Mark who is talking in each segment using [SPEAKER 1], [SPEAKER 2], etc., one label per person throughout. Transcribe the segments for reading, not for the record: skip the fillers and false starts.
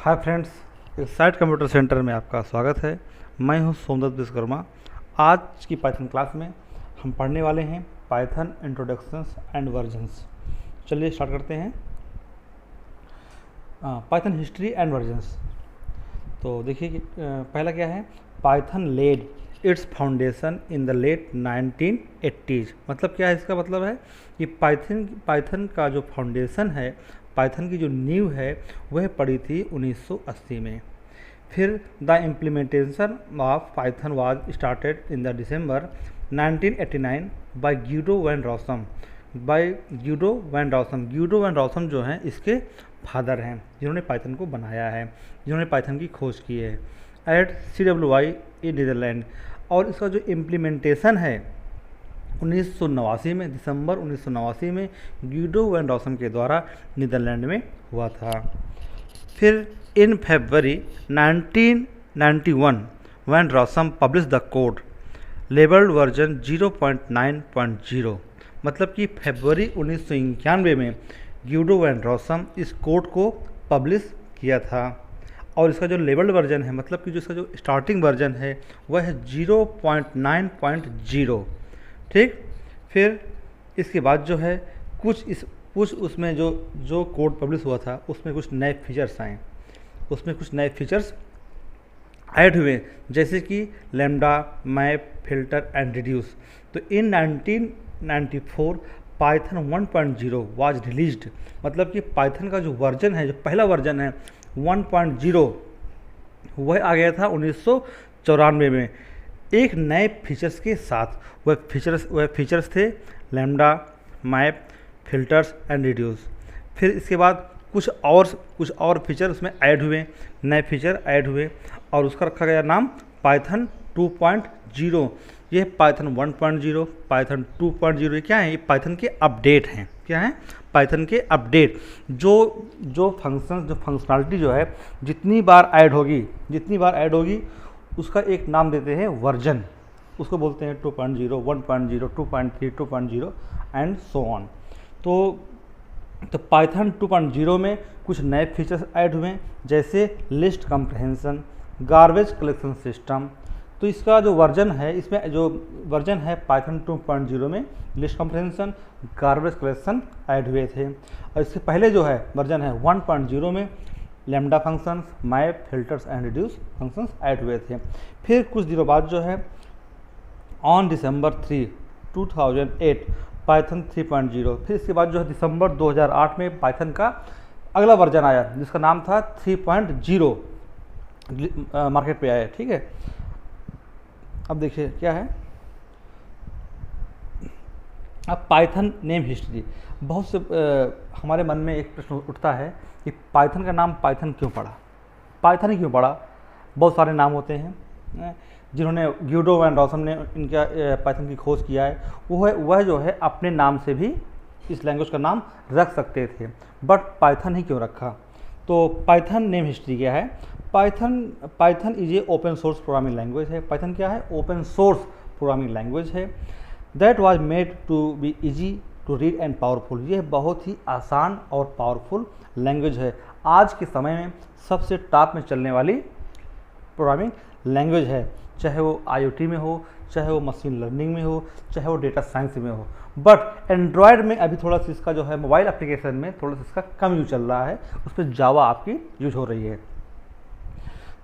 [SPEAKER 1] Hi friends, excite computer centre में आपका स्वागत है। मैं हूं सोमदत्त विश्वकर्मा। आज की पाइथन क्लास में हम पढ़ने वाले हैं पाइथन इंट्रोडक्शंस एंड वर्जन्स। चलिए स्टार्ट करते हैं। Python history and versions. तो देखिए कि पहला क्या है, Python led its foundation in the late 1980s। मतलब क्या है, इसका मतलब है कि पाइथन का जो फाउंडेशन है, पाइथन की जो नींव है वह पड़ी थी 1980 में। फिर the implementation of Python was started in the December 1989 by Guido van Rossum. Guido van Rossum जो हैं इसके फादर हैं, जिन्होंने पाइथन को बनाया है, जिन्होंने पाइथन की खोज की है एट CWI इन नीदरलैंड। और इसका जो इम्प्लीमेंटेशन है 1989 में, दिसंबर 1989 में ग्यूडो वैन रॉसम के द्वारा नीदरलैंड में हुआ था। फिर in February 1991 van Rossum publish the code labelled version 0.9.0। मतलब कि फरवरी 1991 में ग्यूडो वैन रॉसम इस कोड को पब्लिश किया था। और इसका जो लेबल्ड वर्जन है, मतलब कि जो इसका जो स्टार्टिंग वर्जन है वह है 0.9.0। ठीक। फिर इसके बाद जो है कुछ उसमें जो कोड पब्लिश हुआ था उसमें कुछ नए फीचर्स आए, उसमें कुछ नए फीचर्स ऐड हुए, जैसे कि lambda, map, filter and reduce. तो इन 1994 पाइथन 1.0 वाज रिलीज्ड। मतलब कि पाइथन का जो वर्जन है, जो पहला वर्जन है 1.0, वह आ गया था 1994 में एक नए फीचर्स के साथ। वह फीचर्स थे lambda, map, filters and reduce. फिर इसके बाद कुछ और फीचर उसमें ऐड हुए, नए फीचर ऐड हुए, और उसका रखा गया नाम पाइथन 2.0। ये पाइथन 1.0, पाइथन 2.0 क्या है? ये पाइथन के अपडेट हैं। क्या है? पाइथन के अपडेट। जो फंक्शनलिटी जो है जितनी बार ऐड होगी उसका एक नाम देते हैं वर्जन। उसको बोलते हैं 2.0, 1.0, 2.3, 2.0 एंड सो ऑन। तो पाइथन 2.0 में कुछ नए फीचर्स ऐड हुए, जैसे list comprehension, garbage collection system. तो इसका जो वर्जन है, इसमें जो वर्जन है पाइथन 2.0 में list comprehension, garbage collection add हुए थे। और इससे पहले जो है वर्जन है 1.0 में lambda functions, map, filters and reduce functions add हुए थे। फिर कुछ दिनों बाद जो है ऑन दिसंबर 3, 2008 पाइथन 3.0। फिर इसके बाद जो है दिसंबर 2008 में पाइथन का अगला वर्जन आया, जिसका नाम था 3.0, मार्केट पे आया। ठीक है। अब देखिए क्या है, अब पाइथन नेम हिस्ट्री। बहुत से हमारे मन में एक प्रश्न उठता है कि पाइथन का नाम पाइथन क्यों पड़ा, पाइथन ही क्यों पड़ा? बहुत सारे नाम होते हैं, जिन्होंने ग्यूडो वैन रॉसम ने इनका पाइथन की खोज किया है, वह जो है अपने नाम से भी इस लैंग्वेज का नाम रख सकते थे, बट पाइथन ही क्यों रखा? तो पाइथन नेम हिस्ट्री क्या है? Python is a open source programming language है। पाइथन क्या है? ओपन सोर्स प्रोग्रामिंग लैंग्वेज है। That was made to be easy to read and powerful. यह बहुत ही आसान और पावरफुल लैंग्वेज है। आज के समय में सबसे टॉप में चलने वाली प्रोग्रामिंग लैंग्वेज है, चाहे वो IoT में हो, चाहे वो मशीन लर्निंग में हो, चाहे वो डेटा साइंस में हो। बट एंड्रॉयड में अभी थोड़ा सा इसका जो है मोबाइल एप्लीकेशन में थोड़ा सा इसका कम यूज चल रहा है, उस पर जावा आपकी यूज हो रही है।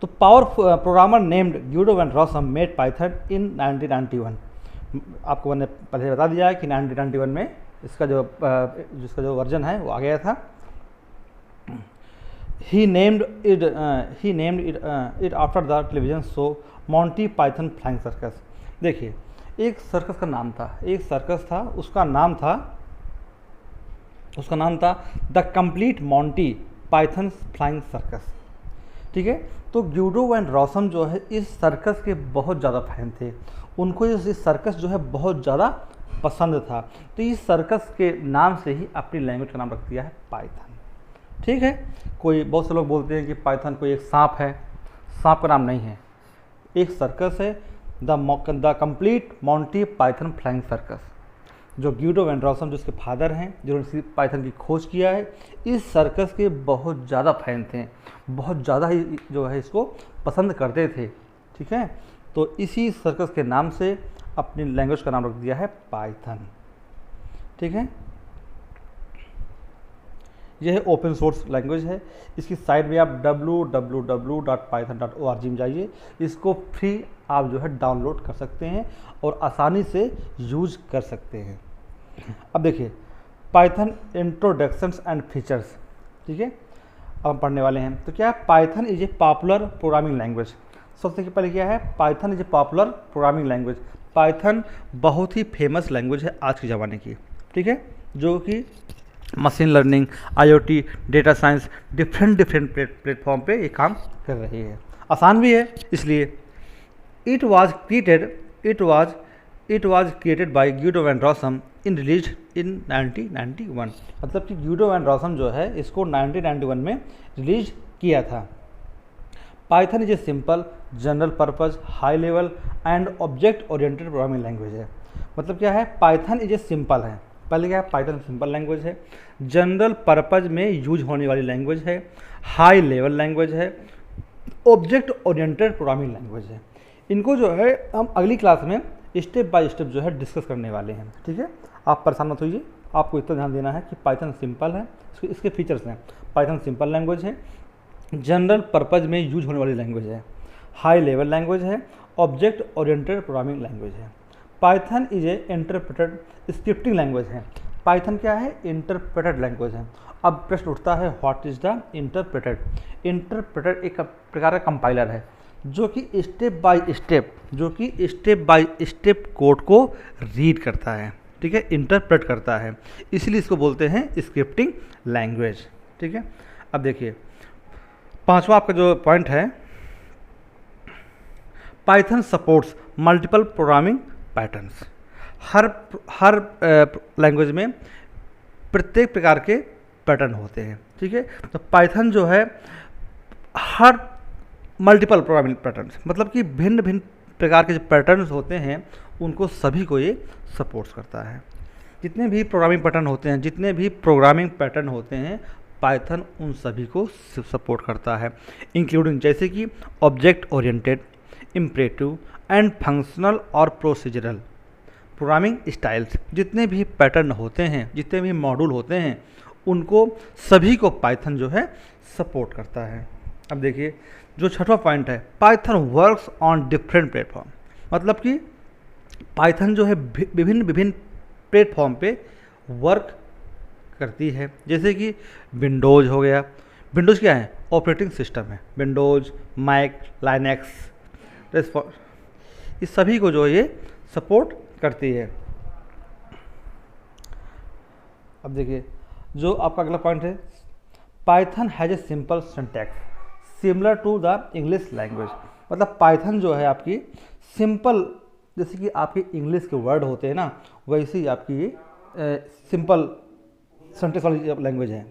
[SPEAKER 1] तो power programmer named Guido van Rossum made Python in 1991। आपको मैंने पहले बता दिया है कि 1991 में इसका जो वर्जन है वो आ गया था। He named it after the television show Monty Python Flying Circus। देखिए, एक सर्कस का नाम था, एक सर्कस था, उसका नाम था the complete Monty Python flying circus. ठीक है। तो ग्यूडो वैन रॉसम जो है इस सर्कस के बहुत ज़्यादा फैन थे, उनको इस सर्कस जो है बहुत ज़्यादा पसंद था। तो इस सर्कस के नाम से ही अपनी लैंग्वेज का नाम रख दिया है पाइथन। ठीक है। बहुत से लोग बोलते हैं कि पाइथन कोई एक सांप है, सांप का नाम नहीं है, एक सर्कस है, the complete Monty Python flying circus. जो ग्यूडो वैन रॉसम जो उसके फादर हैं, जिन्होंने पाइथन की खोज किया है, इस सर्कस के बहुत ज़्यादा फैन थे, बहुत ज़्यादा ही जो है इसको पसंद करते थे। ठीक है, तो इसी सर्कस के नाम से अपनी लैंग्वेज का नाम रख दिया है पाइथन। ठीक है, यह ओपन सोर्स लैंग्वेज है। इसकी साइट में आप www.python.org में जाइए, इसको फ्री आप जो है डाउनलोड कर सकते हैं और आसानी से यूज कर सकते हैं। अब देखिए पाइथन इंट्रोडक्शंस एंड फीचर्स। ठीक है, अब हम पढ़ने वाले हैं। तो क्या है, Python is A popular programming language. सबसे पहले क्या है, Python is A popular programming language. Python बहुत ही फेमस लैंग्वेज है आज के ज़माने की। ठीक है, जो कि machine learning, IoT, data science, different platform पे ये काम कर रही है। आसान भी है इसलिए। It was created by Guido van Rossum in release in 1991। मतलब कि ग्यूडो वैन रॉसम जो है इसको 1991 में रिलीज किया था। Python is a simple general purpose high level and object oriented programming language है। मतलब क्या है, पाइथन इज ए सिंपल है। पहले क्या है, पाइथन सिंपल लैंग्वेज है, जनरल पर्पज में यूज होने वाली लैंग्वेज है, हाई लेवल लैंग्वेज है, ऑब्जेक्ट ओरिएंटेड प्रोग्रामिंग लैंग्वेज है। इनको जो है हम अगली क्लास में स्टेप बाय स्टेप जो है डिस्कस करने वाले हैं। ठीक है, आप परेशान मत होइए, आपको इतना ध्यान देना है कि पाइथन सिंपल है, इसके फीचर्स हैं। पाइथन सिंपल लैंग्वेज है, जनरल पर्पज में यूज होने वाली लैंग्वेज है, हाई लेवल लैंग्वेज है, ऑब्जेक्ट ओरिएंटेड प्रोग्रामिंग लैंग्वेज है। Python is A interpreted scripting language है। पाइथन क्या है, इंटरप्रेटेड लैंग्वेज है। अब प्रश्न उठता है, what is the interpreted. Interpreted एक प्रकार का कंपाइलर है जो कि स्टेप बाय स्टेप कोड को रीड करता है। ठीक है, इंटरप्रेट करता है, इसलिए इसको बोलते हैं स्क्रिप्टिंग लैंग्वेज। ठीक है, अब देखिए पांचवा आपका जो पॉइंट है, Python supports multiple programming patterns. हर लैंग्वेज में प्रत्येक प्रकार के पैटर्न होते हैं। ठीक है, तो पाइथन जो है हर मल्टीपल प्रोग्रामिंग पैटर्न्स, मतलब कि भिन्न भिन्न प्रकार के जो पैटर्न्स होते हैं उनको सभी को ये सपोर्ट्स करता है। जितने भी प्रोग्रामिंग पैटर्न होते हैं पाइथन उन सभी को सपोर्ट करता है, इंक्लूडिंग जैसे कि object oriented, imperative and functional और प्रोसीजरल प्रोग्रामिंग स्टाइल्स। जितने भी पैटर्न होते हैं, जितने भी मॉड्यूल होते हैं, उनको सभी को पाइथन जो है सपोर्ट करता है। अब देखिए जो छठवां पॉइंट है, Python works on different platform. मतलब कि पाइथन जो है विभिन्न प्लेटफॉर्म पे वर्क करती है। जैसे कि विंडोज़ हो गया, विंडोज़ क्या है, ऑपरेटिंग सिस्टम है, विंडोज़, मैक, लाइनक्स, इस सभी को जो ये सपोर्ट करती है। अब देखिए जो आपका अगला पॉइंट है, Python has a simple syntax similar to the English language. मतलब पाइथन जो है आपकी सिंपल, जैसे कि आपके इंग्लिश के वर्ड होते हैं ना, वैसे ही आपकी ये सिंपल सेंटेंस वाली लैंग्वेज है।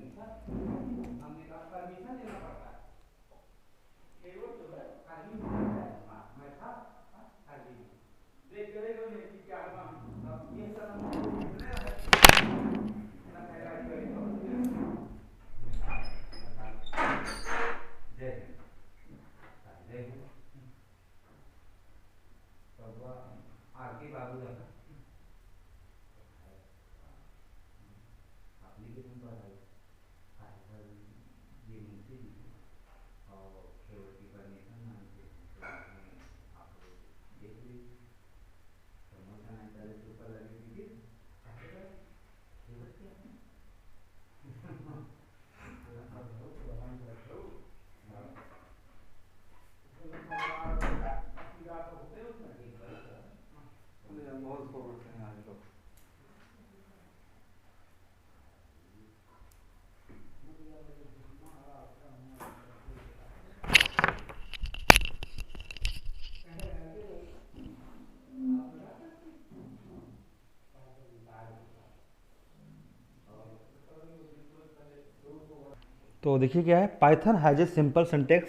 [SPEAKER 1] तो देखिए क्या है, Python has a simple syntax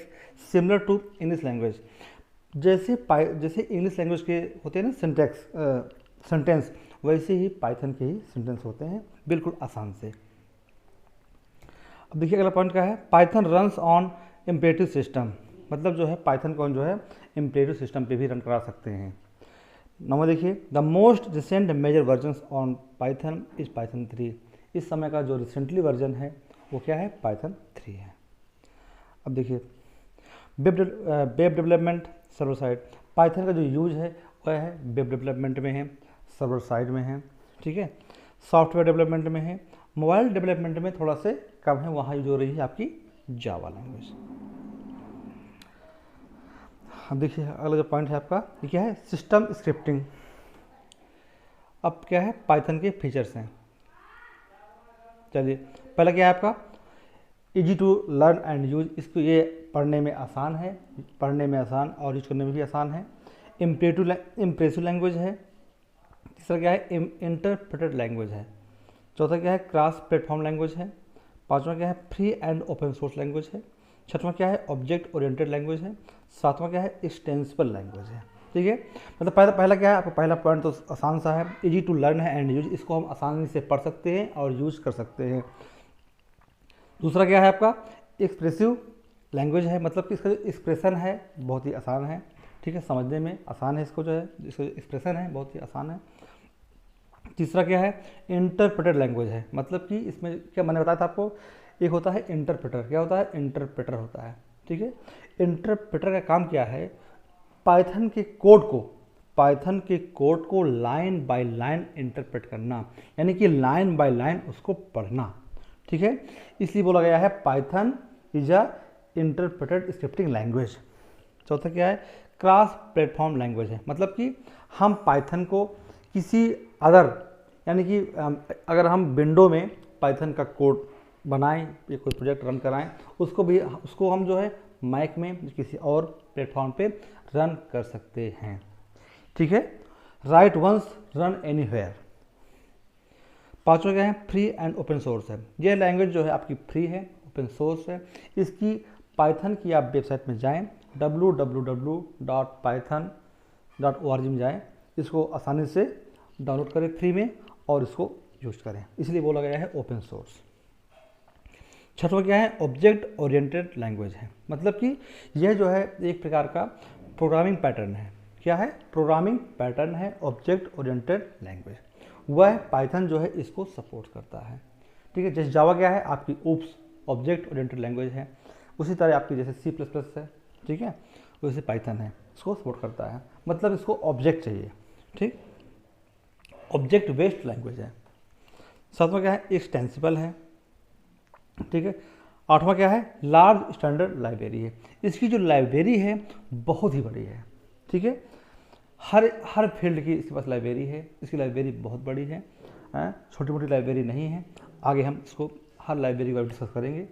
[SPEAKER 1] similar to English language. जैसे इंग्लिश लैंग्वेज के होते हैं ना सिंटेक्स सेंटेंस, वैसे ही पाइथन के ही सिंटेंस होते हैं, बिल्कुल आसान से। अब देखिए अगला पॉइंट क्या है, Python runs on imperative system, मतलब जो है पाइथन को जो है इम्परेटिव सिस्टम पे भी रन करा सकते हैं। नंबर देखिए, the most recent major version on Python is Python 3, इस समय का जो रिसेंटली वर्जन है वो क्या है, पाइथन 3 है। अब देखिए web development server side, Python का जो यूज है वह है वेब डेवलपमेंट में है, सर्वर साइड में है, ठीक है, सॉफ्टवेयर डेवलपमेंट में है, मोबाइल डेवलपमेंट में थोड़ा से कम है, वहाँ यूज हो रही है आपकी जावा लैंग्वेज। अब देखिए अगला जो पॉइंट है आपका ये क्या है, सिस्टम स्क्रिप्टिंग। अब क्या है, पाइथन के फीचर्स हैं। चलिए पहला क्या है आपका, easy to learn and use, इसको ये पढ़ने में आसान है, पढ़ने में आसान और यूज करने में भी आसान है। इम्प्रेसिव लैंग्वेज है। तीसरा क्या है, इंटरप्रेटेड लैंग्वेज है। चौथा क्या है, क्रॉस प्लेटफॉर्म लैंग्वेज है। पांचवा क्या है, free and open source language है। छठवां क्या है, ऑब्जेक्ट ओरिएंटेड लैंग्वेज है। सातवां क्या है, एक्सटेंसिबल लैंग्वेज है। ठीक है, मतलब पहला क्या है आपका, पहला पॉइंट तो आसान सा है, इजी टू लर्न है एंड यूज, इसको हम आसानी से पढ़ सकते हैं और यूज कर सकते हैं। दूसरा क्या है आपका, एक्सप्रेसिव लैंग्वेज है, मतलब कि इसका जो एक्सप्रेशन है बहुत ही आसान है, ठीक है, समझने में आसान है, इसको जो है इसका एक्सप्रेशन है बहुत ही आसान है। तीसरा क्या है, इंटरप्रेटेड लैंग्वेज है, मतलब कि इसमें क्या मैंने बताया था आपको, एक होता है इंटरप्रेटर, क्या होता है, इंटरप्रेटर होता है, ठीक है। इंटरप्रेटर का काम क्या है, पाइथन के कोड को लाइन बाय लाइन इंटरप्रेट करना, यानी कि लाइन बाय लाइन उसको पढ़ना, ठीक है, इसलिए बोला गया है Python is a interpreted scripting language. चौथा क्या है, क्रॉस प्लेटफॉर्म लैंग्वेज है, मतलब कि हम पाइथन को किसी अदर, यानी कि अगर हम विंडो में पाइथन का कोड बनाएं या कोई प्रोजेक्ट रन कराएं, उसको हम जो है मैक में किसी और प्लेटफॉर्म पे रन कर सकते हैं, ठीक है। Write once run anywhere. पांचवा क्या है, फ्री एंड ओपन सोर्स है, यह लैंग्वेज जो है आपकी फ्री है, ओपन सोर्स है। इसकी पाइथन की आप वेबसाइट में जाएं, www.python.org में जाएं, इसको आसानी से डाउनलोड करें फ्री में और इसको यूज करें, इसलिए बोला गया है ओपन सोर्स। छठवां क्या है, ऑब्जेक्ट ओरिएंटेड लैंग्वेज है, मतलब कि यह जो है एक प्रकार का प्रोग्रामिंग पैटर्न है, क्या है, प्रोग्रामिंग पैटर्न है, ऑब्जेक्ट ओरिएंटेड लैंग्वेज, वह पाइथन जो है इसको सपोर्ट करता है, ठीक है। जैसे जावा क्या है आपकी ओप्स ऑब्जेक्ट ओरिएंटेड लैंग्वेज है, उसी तरह आपकी जैसे C++ है, ठीक है, वैसे पाइथन है, इसको सपोर्ट करता है, मतलब इसको ऑब्जेक्ट चाहिए, ठीक, ऑब्जेक्ट बेस्ड लैंग्वेज है। सातवां क्या है, एक्सटेंसिबल है, ठीक है। आठवां क्या है, लार्ज स्टैंडर्ड लाइब्रेरी है, इसकी जो लाइब्रेरी है बहुत ही बड़ी है, ठीक है, हर फील्ड की इसके पास लाइब्रेरी है, इसकी लाइब्रेरी बहुत बड़ी है, छोटी मोटी लाइब्रेरी नहीं है। आगे हम इसको हर लाइब्रेरी को डिस्कस करेंगे,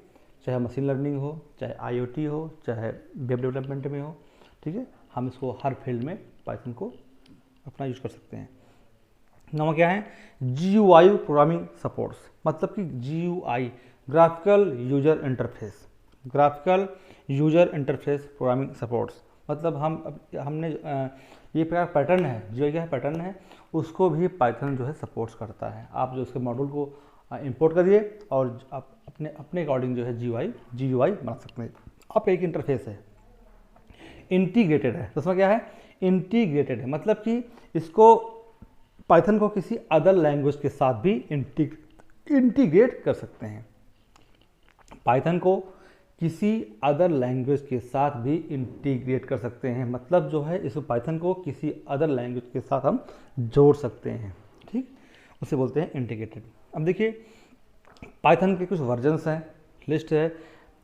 [SPEAKER 1] चाहे मशीन लर्निंग हो, चाहे IoT हो, चाहे वेब डेवलपमेंट में हो, ठीक है, हम इसको हर फील्ड में पाइथन को अपना यूज कर सकते हैं। नंबर क्या है, GUI प्रोग्रामिंग सपोर्ट्स, मतलब कि GUI graphical user interface programming supports, मतलब हमने ये प्रकार पैटर्न है, जो क्या पैटर्न है उसको भी पाइथन जो है सपोर्ट्स करता है। आप जो उसके मॉड्यूल को इंपोर्ट करिए और आप अपने अकॉर्डिंग जो है GUI बना सकते हैं। आपका एक इंटरफेस है, इंटीग्रेटेड है, तो उसमें क्या है, इंटीग्रेटेड है, मतलब कि इसको पाइथन को किसी अदर लैंग्वेज के साथ भी इंटीग्रेट कर सकते हैं, पाइथन को किसी अदर लैंग्वेज के साथ भी इंटीग्रेट कर सकते हैं, मतलब जो है इस पाइथन को किसी अदर लैंग्वेज के साथ हम जोड़ सकते हैं, ठीक, उसे बोलते हैं इंटीग्रेटेड। अब देखिए पाइथन के कुछ वर्जन्स हैं, लिस्ट है,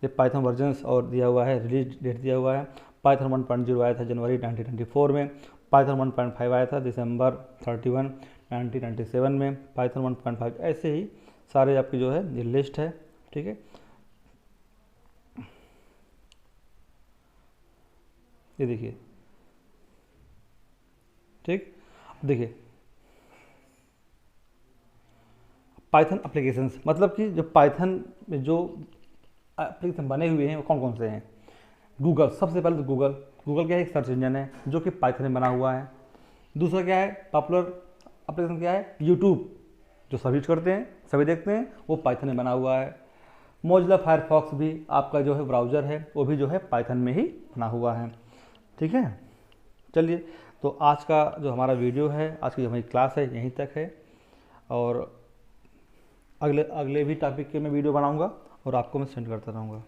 [SPEAKER 1] ये पाइथन वर्जन्स और दिया हुआ है, रिलीज डेट दिया हुआ है। पाइथन 1.0 आया था जनवरी 1994 में, पाइथन 1.5 आया था दिसंबर 31 1997 में, पाइथन 1.5, ऐसे ही सारे आपकी जो है ये लिस्ट है, ठीक है। ये देखिए, ठीक, देखिए पाइथन एप्लीकेशंस, मतलब कि जो पाइथन में जो एप्लीकेशन बने हुए हैं वो कौन कौन से हैं। गूगल, सबसे पहले तो गूगल क्या है, एक सर्च इंजन है जो कि पाइथन में बना हुआ है। दूसरा क्या है, पॉपुलर एप्लीकेशन क्या है, यूट्यूब, जो सभी यूज करते हैं, सभी देखते हैं, वो पाइथन में बना हुआ है। मोजिला फायरफॉक्स भी आपका जो है ब्राउज़र है वो भी जो है पाइथन में ही बना हुआ है। ठीक है, चलिए, तो आज का जो हमारा वीडियो है, आज की जो हमारी क्लास है यहीं तक है, और अगले भी टॉपिक के मैं वीडियो बनाऊंगा और आपको मैं सेंड करता रहूँगा।